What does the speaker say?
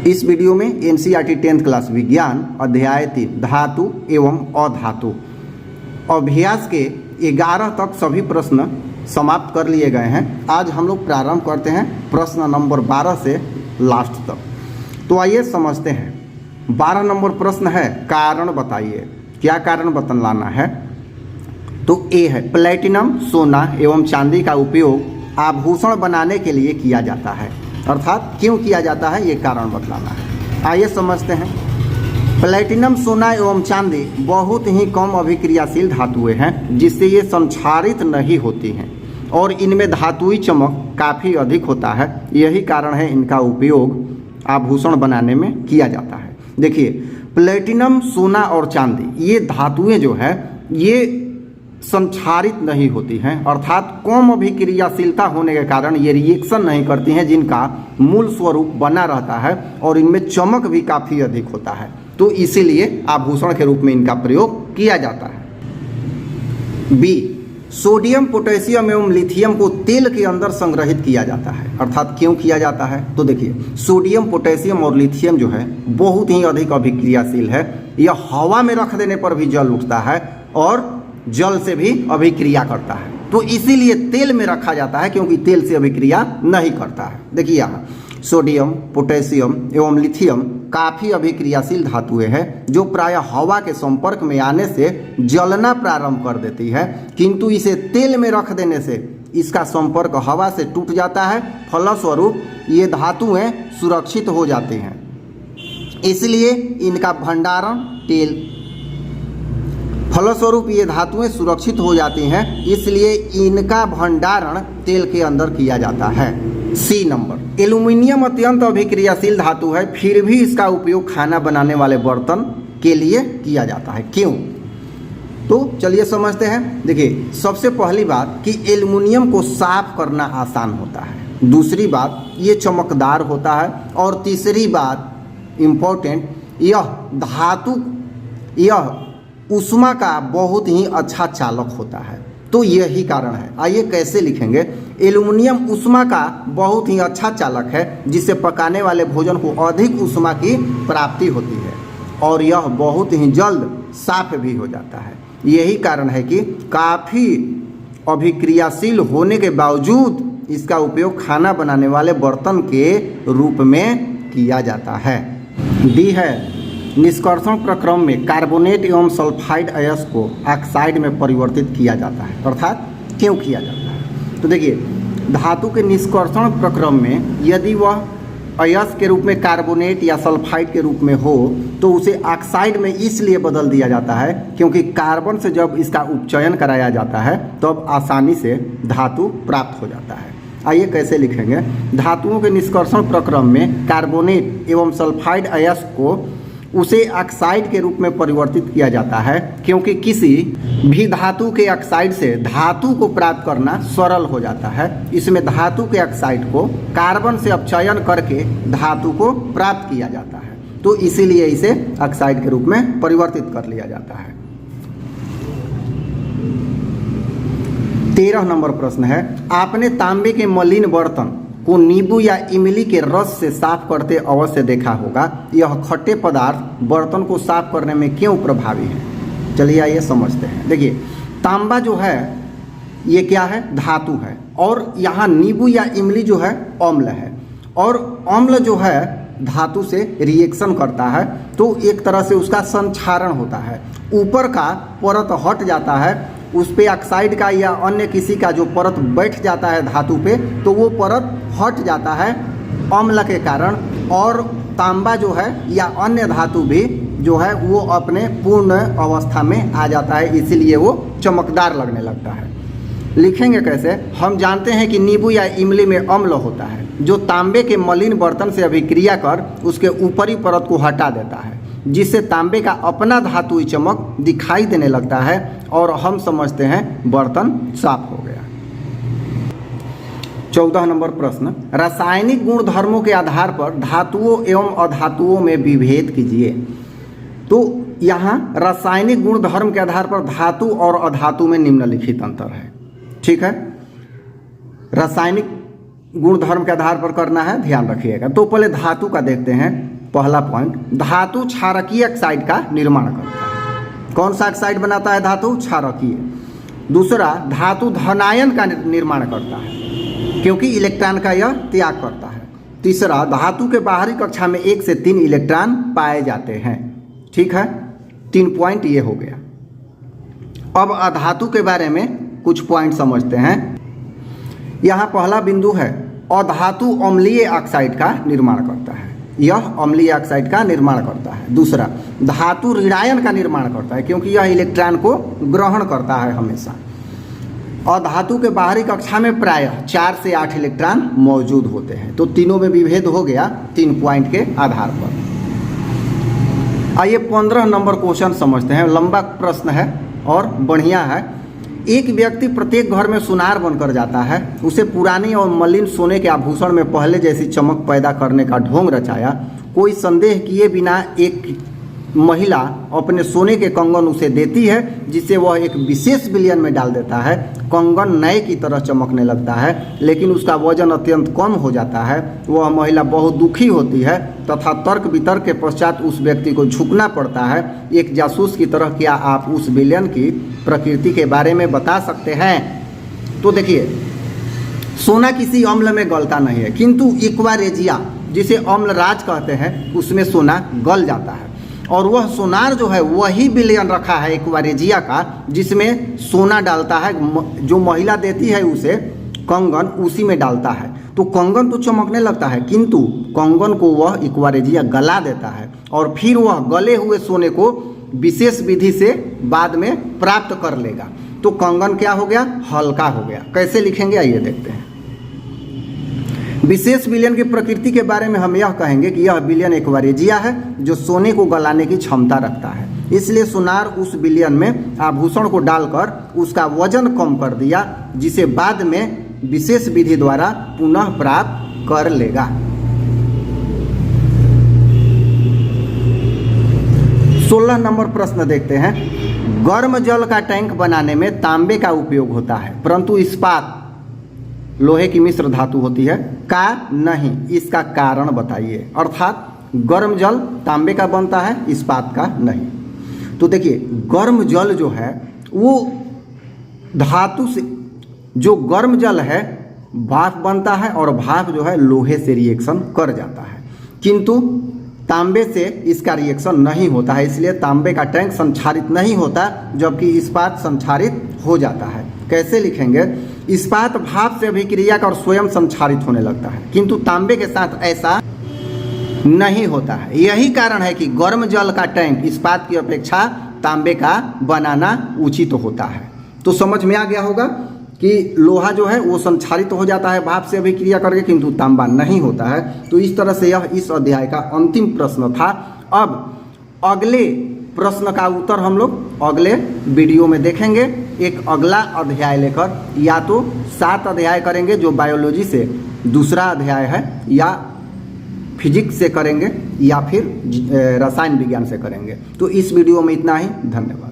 इस वीडियो में NCERT 10th class विज्ञान अध्याय 3 धातु एवं अधातु अभ्यास के 11 तक सभी प्रश्न समाप्त कर लिए गए हैं। आज हम लोग प्रारंभ करते हैं प्रश्न नंबर 12 से लास्ट तक। तो आइए समझते हैं। 12 नंबर प्रश्न है कारण बताइए। क्या कारण बतलाना है? तो ए है प्लैटिनम सोना एवं चांदी का उपयोग आभूषण बनाने के लिए किया जाता है, अर्थात क्यों किया जाता है ये कारण बतलाना है। आइए समझते हैं। प्लैटिनम सोना एवं चांदी बहुत ही कम अभिक्रियाशील धातुएं हैं जिससे ये संक्षारित नहीं होती हैं और इनमें धातुई चमक काफ़ी अधिक होता है। यही कारण है इनका उपयोग आभूषण बनाने में किया जाता है। देखिए प्लैटिनम सोना और चांदी ये धातुएं जो है ये संक्षारित नहीं होती हैं, अर्थात कम अभिक्रियाशीलता होने के कारण ये रिएक्शन नहीं करती हैं, जिनका मूल स्वरूप बना रहता है और इनमें चमक भी काफ़ी अधिक होता है। तो इसीलिए आभूषण के रूप में इनका प्रयोग किया जाता है। बी सोडियम पोटेशियम एवं लिथियम को तेल के अंदर संग्रहित किया जाता है, अर्थात क्यों किया जाता है? तो देखिए सोडियम पोटेशियम और लिथियम जो है बहुत ही अधिक अभिक्रियाशील है। यह हवा में रख देने पर भी जल उठता है और जल से भी अभिक्रिया करता है। तो इसीलिए तेल में रखा जाता है क्योंकि तेल से अभिक्रिया नहीं करता है। देखिए यहाँ सोडियम पोटेशियम एवं लिथियम काफ़ी अभिक्रियाशील धातुएं हैं जो प्रायः हवा के संपर्क में आने से जलना प्रारंभ कर देती है, किंतु इसे तेल में रख देने से इसका संपर्क हवा से टूट जाता है। फलस्वरूप ये धातुएं सुरक्षित हो जाती हैं, इसलिए इनका भंडारण तेल फलस्वरूप ये धातुएं सुरक्षित हो जाती हैं, इसलिए इनका भंडारण तेल के अंदर किया जाता है। सी नंबर एल्यूमिनियम अत्यंत अभिक्रियाशील धातु है, फिर भी इसका उपयोग खाना बनाने वाले बर्तन के लिए किया जाता है। क्यों? तो चलिए समझते हैं। देखिए सबसे पहली बात कि एल्यूमिनियम को साफ करना आसान होता है, दूसरी बात ये चमकदार होता है और तीसरी बात इम्पोर्टेंट यह धातु यह ऊष्मा का बहुत ही अच्छा चालक होता है। तो यही कारण है। आइए कैसे लिखेंगे। एल्यूमिनियम ऊष्मा का बहुत ही अच्छा चालक है जिससे पकाने वाले भोजन को अधिक ऊष्मा की प्राप्ति होती है और यह बहुत ही जल्द साफ भी हो जाता है। यही कारण है कि काफ़ी अभिक्रियाशील होने के बावजूद इसका उपयोग खाना बनाने वाले बर्तन के रूप में किया जाता है। डी है निष्कर्षण प्रक्रम में कार्बोनेट एवं सल्फाइड अयस्क को ऑक्साइड में परिवर्तित किया जाता है, अर्थात क्यों किया जाता है? तो देखिए धातु के निष्कर्षण प्रक्रम में यदि वह अयस्क के रूप में कार्बोनेट या सल्फाइड के रूप में हो तो उसे ऑक्साइड में इसलिए बदल दिया जाता है क्योंकि कार्बन से जब इसका उपचयन कराया जाता है तब आसानी से धातु प्राप्त हो जाता है। आइए कैसे लिखेंगे। धातुओं के निष्कर्षण प्रक्रम में कार्बोनेट एवं सल्फाइड अयस्क को उसे ऑक्साइड के रूप में परिवर्तित किया जाता है क्योंकि किसी भी धातु के ऑक्साइड से धातु को प्राप्त करना सरल हो जाता है। इसमें धातु के ऑक्साइड को कार्बन से अपचयन करके धातु को प्राप्त किया जाता है, तो इसीलिए इसे ऑक्साइड के रूप में परिवर्तित कर लिया जाता है। 13 नंबर प्रश्न है आपने तांबे के मलिन बर्तन को नींबू या इमली के रस से साफ करते अवश्य देखा होगा। यह खट्टे पदार्थ बर्तन को साफ करने में क्यों प्रभावी है? चलिए आइए समझते हैं। देखिए तांबा जो है ये क्या है? धातु है और यहाँ नींबू या इमली जो है अम्ल है और अम्ल जो है धातु से रिएक्शन करता है तो एक तरह से उसका संक्षारण होता है। ऊपर का परत हट जाता है, उस पे ऑक्साइड का या अन्य किसी का जो परत बैठ जाता है धातु पे तो वो परत हट जाता है अम्ल के कारण, और तांबा जो है या अन्य धातु भी जो है वो अपने पूर्ण अवस्था में आ जाता है, इसीलिए वो चमकदार लगने लगता है। लिखेंगे कैसे? हम जानते हैं कि नींबू या इमली में अम्ल होता है जो तांबे के मलिन बर्तन से अभिक्रिया कर उसके ऊपरी परत को हटा देता है जिससे तांबे का अपना धातुई चमक दिखाई देने लगता है और हम समझते हैं बर्तन साफ हो गया। 14 नंबर प्रश्न रासायनिक गुण धर्मों के आधार पर धातुओं एवं अधातुओं में विभेद कीजिए। तो यहाँ रासायनिक गुण धर्म के आधार पर धातु और अधातु में निम्नलिखित अंतर है। ठीक है, रासायनिक गुणधर्म के आधार पर करना है, ध्यान रखिएगा। तो पहले धातु का देखते हैं। पहला पॉइंट, धातु क्षारकीय ऑक्साइड का निर्माण करता है। कौन सा ऑक्साइड बनाता है धातु? क्षारकीय। दूसरा, धातु धनायन का निर्माण करता है क्योंकि इलेक्ट्रॉन का यह त्याग करता है। तीसरा, धातु के बाहरी कक्षा में 1 से 3 इलेक्ट्रॉन पाए जाते हैं। ठीक है, 3 पॉइंट ये हो गया। अब अधातु के बारे में कुछ पॉइंट समझते हैं। यहाँ पहला बिंदु है, अधातु अम्लीय ऑक्साइड का निर्माण करता है। यह अम्लीय ऑक्साइड का निर्माण करता है। दूसरा, धातु ऋणायन का निर्माण करता है क्योंकि यह इलेक्ट्रॉन को ग्रहण करता है हमेशा। और धातु के बाहरी कक्षा में प्रायः 4 से 8 इलेक्ट्रॉन मौजूद होते हैं। तो तीनों में विभेद हो गया 3 पॉइंट के आधार पर। आइए 15 नंबर क्वेश्चन समझते हैं। लंबा प्रश्न है और बढ़िया है। एक व्यक्ति प्रत्येक घर में सुनार बनकर जाता है। उसे पुराने और मलिन सोने के आभूषण में पहले जैसी चमक पैदा करने का ढोंग रचाया। कोई संदेह किए बिना एक महिला अपने सोने के कंगन उसे देती है जिसे वह एक विशेष विलयन में डाल देता है। कंगन नए की तरह चमकने लगता है लेकिन उसका वजन अत्यंत कम हो जाता है। वह महिला बहुत दुखी होती है तथा तर्क वितर्क के पश्चात उस व्यक्ति को झुकना पड़ता है। एक जासूस की तरह क्या आप उस विलयन की प्रकृति के बारे में बता सकते हैं? तो देखिए, सोना किसी अम्ल में गलता नहीं है, किंतु एक्वारेजिया जिसे अम्लराज कहते हैं उसमें सोना गल जाता है। और वह सोनार जो है वही विलयन रखा है एक्वारेजिया का जिसमें सोना डालता है। जो महिला देती है उसे कंगन उसी में डालता है। तो कंगन तो चमकने लगता है किंतु कंगन को वह एक्वारेजिया गला देता है और फिर वह गले हुए सोने को विशेष विधि से बाद में प्राप्त कर लेगा। तो कंगन क्या हो गया? हल्का हो गया। कैसे लिखेंगे आइए देखते हैं। विशेष विलयन की प्रकृति के बारे में हम यह कहेंगे कि यह विलयन एक्वारेजिया है जो सोने को गलाने की क्षमता रखता है। इसलिए सोनार उस विलयन में आभूषण को डालकर उसका वजन कम कर दिया जिसे बाद में विशेष विधि द्वारा पुनः प्राप्त कर लेगा। सोलह नंबर प्रश्न देखते हैं। गर्म जल का टैंक बनाने में तांबे का उपयोग होता है परंतु इस्पात लोहे की मिश्र धातु होती है का नहीं। इसका कारण बताइए। अर्थात गर्म जल तांबे का बनता है, इस्पात का नहीं। तो देखिए, गर्म जल जो है वो धातु से, जो गर्म जल है भाप बनता है और भाप जो है लोहे से रिएक्शन कर जाता है, किंतु तांबे से इसका रिएक्शन नहीं होता है। इसलिए तांबे का टैंक संक्षारित नहीं होता जबकि इस्पात संक्षारित हो जाता है। कैसे लिखेंगे? इस्पात भाप से अभिक्रिया कर स्वयं संक्षारित होने लगता है किंतु तांबे के साथ ऐसा नहीं होता है। यही कारण है कि गर्म जल का टैंक इस्पात की अपेक्षा तांबे का बनाना उचित होता है। तो समझ में आ गया होगा कि लोहा जो है वो संक्षारित हो जाता है भाप से अभिक्रिया करके किंतु तांबा नहीं होता है। तो इस तरह से यह इस अध्याय का अंतिम प्रश्न था। अब अगले प्रश्न का उत्तर हम लोग अगले वीडियो में देखेंगे। एक अगला अध्याय लेकर, या तो 7 अध्याय करेंगे जो बायोलॉजी से दूसरा अध्याय है, या फिजिक्स से करेंगे, या फिर रसायन विज्ञान से करेंगे। तो इस वीडियो में इतना ही। धन्यवाद।